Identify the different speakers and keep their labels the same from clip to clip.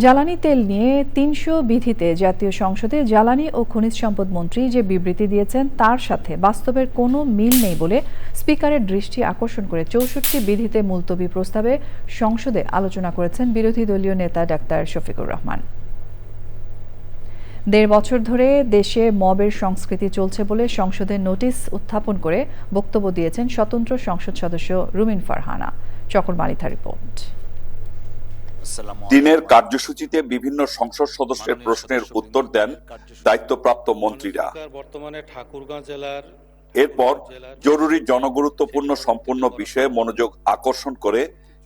Speaker 1: জ্বালানি তেল নিয়ে ৩০০ বিধিতে জাতীয় সংসদে জ্বালানি ও খনিজ সম্পদ মন্ত্রী যে বিবৃতি দিয়েছেন তার সাথে বাস্তবের কোনো মিল নেই বলে স্পিকারের দৃষ্টি আকর্ষণ করে ৬৪ বিধিতে মুলতবি প্রস্তাবে সংসদে আলোচনা করেছেন বিরোধী দলীয় নেতা ডাক্তার শফিকুর রহমান। ১.৫ বছর ধরে দেশে মবের সংস্কৃতি চলছে বলে সংসদে নোটিশ উত্থাপন করে বক্তব্য দিয়েছেন স্বতন্ত্র সংসদ সদস্য রুমিন ফারহানা। চকর মালিথা রিপোর্ট।
Speaker 2: দিনের কার্যসূচিতে বিভিন্ন সংসদ সদস্যের প্রশ্নের উত্তর দেন দায়িত্বপ্রাপ্ত মন্ত্রীরা।
Speaker 3: বর্তমানে ঠাকুরগাঁও জেলার
Speaker 2: এরপর জরুরি জনগুরুত্বপূর্ণ সম্পূর্ণ বিষয়ে মনোযোগ আকর্ষণ করে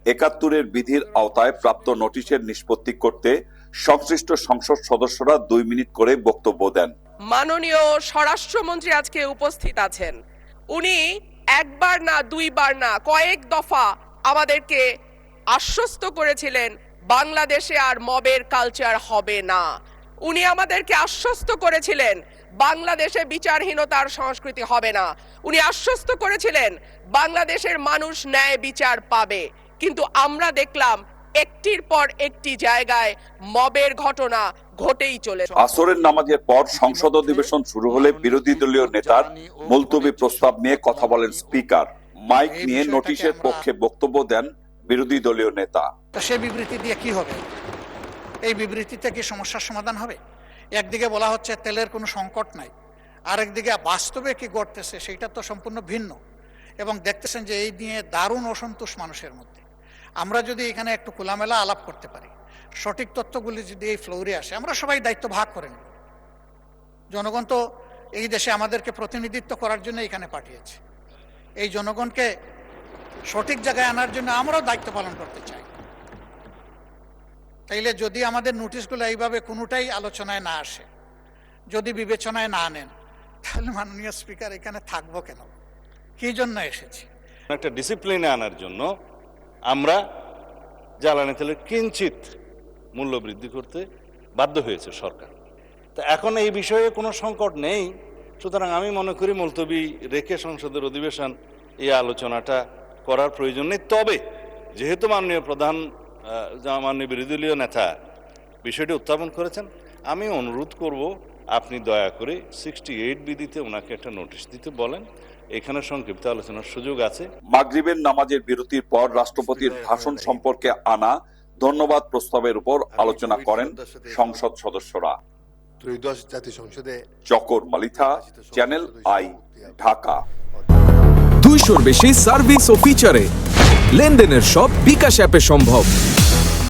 Speaker 2: ৭১-এর বিধির আওতায় প্রাপ্ত নোটিশের নিষ্পত্তি করতে সংশ্লিষ্ট সংসদ সদস্যরা ২ মিনিট করে বক্তব্য দেন।
Speaker 4: মাননীয় স্বরাষ্ট্রমন্ত্রী আজকে উপস্থিত আছেন। উনি একবার না দুইবার না কয়েক দফা আমাদেরকে আশ্বস্ত করেছিলেন বাংলাদেশে আর মবের কালচার হবে না। উনি আমাদেরকে আশ্বস্ত করেছিলেন বাংলাদেশে বিচারহীনতার সংস্কৃতি হবে না। উনি আশ্বস্ত করেছিলেন বাংলাদেশের মানুষ ন্যায় বিচার পাবে। কিন্তু আমরা দেখলাম একটির পর একটি জায়গায় মবের ঘটনা ঘটেই চলেছে।
Speaker 2: আসরের নামাজের পর সংসদ অধিবেশন শুরু হলে বিরোধী দলীয় নেতার মুলতবি প্রস্তাব নিয়ে কথা বলেন স্পিকার। মাইক নিয়ে নোটিশের পক্ষে বক্তব্য দেন বিরোধী দলীয় নেতা।
Speaker 5: সে বিবৃতি দিয়ে কি হবে? এই বিবৃতিতে কি সমস্যার সমাধান হবে? একদিকে বলা হচ্ছে তেলের কোনো সংকট নাই, আরেকদিকে বাস্তবে কি ঘটতেছে সেটা তো সম্পূর্ণ ভিন্ন। এবং দেখতেছেন যে এই নিয়ে দারুণ অসন্তোষ মানুষের মধ্যে। আমরা যদি এখানে একটু খোলামেলা আলাপ করতে পারি, সঠিক তথ্যগুলি যদি এই ফ্লোরে আসে, আমরা সবাই দায়িত্ব ভাগ করে নেব। জনগণ তো এই দেশে আমাদেরকে প্রতিনিধিত্ব করার জন্য এখানে পাঠিয়েছে। এই জনগণকে সঠিক জায়গায় আনার জন্য আমরাও দায়িত্ব পালন করতে চাই। তাইলে যদি আমাদের নোটিশগুলো এইভাবে কোনোটাই আলোচনায় না আসে, যদি বিবেচনায় না নেন, তাহলে মাননীয় স্পিকার এখানে থাকবো কেন? কি জন্য এসেছি?
Speaker 3: একটা ডিসিপ্লিনে আনার জন্য আমরা জ্বালানি তেলের কিঞ্চিত মূল্য বৃদ্ধি করতে বাধ্য হয়েছে সরকার। তা এখন এই বিষয়ে কোনো সংকট নেই, সুতরাং আমি মনে করি মুলতবি রেখে সংসদের অধিবেশন এই আলোচনাটা করার প্রয়োজন নেই। তবে যেহেতু মাননীয় বিরোধী দলীয় নেতা বিষয়টি উত্থাপন করেছেন, আমি অনুরোধ করব আপনি দয়া করে 68 বিধিতে ওনাকে একটা নোটিশ দিতে বলেন। এখানে সংক্ষিপ্ত আলোচনার সুযোগ আছে।
Speaker 2: মাগরিবের নামাজের বিরতির পর রাষ্ট্রপতির ভাষণ সম্পর্কে আনা ধন্যবাদ প্রস্তাবের উপর আলোচনা করেন সংসদ সদস্যরা।
Speaker 6: ত্রয়োদশ জাতীয় সংসদে
Speaker 2: চকর মালিথা, চ্যানেল আই, ঢাকা।
Speaker 7: 200-র বেশি সার্ভিস ও ফিচারে লেনদেনের সব বিকাশ অ্যাপে সম্ভব।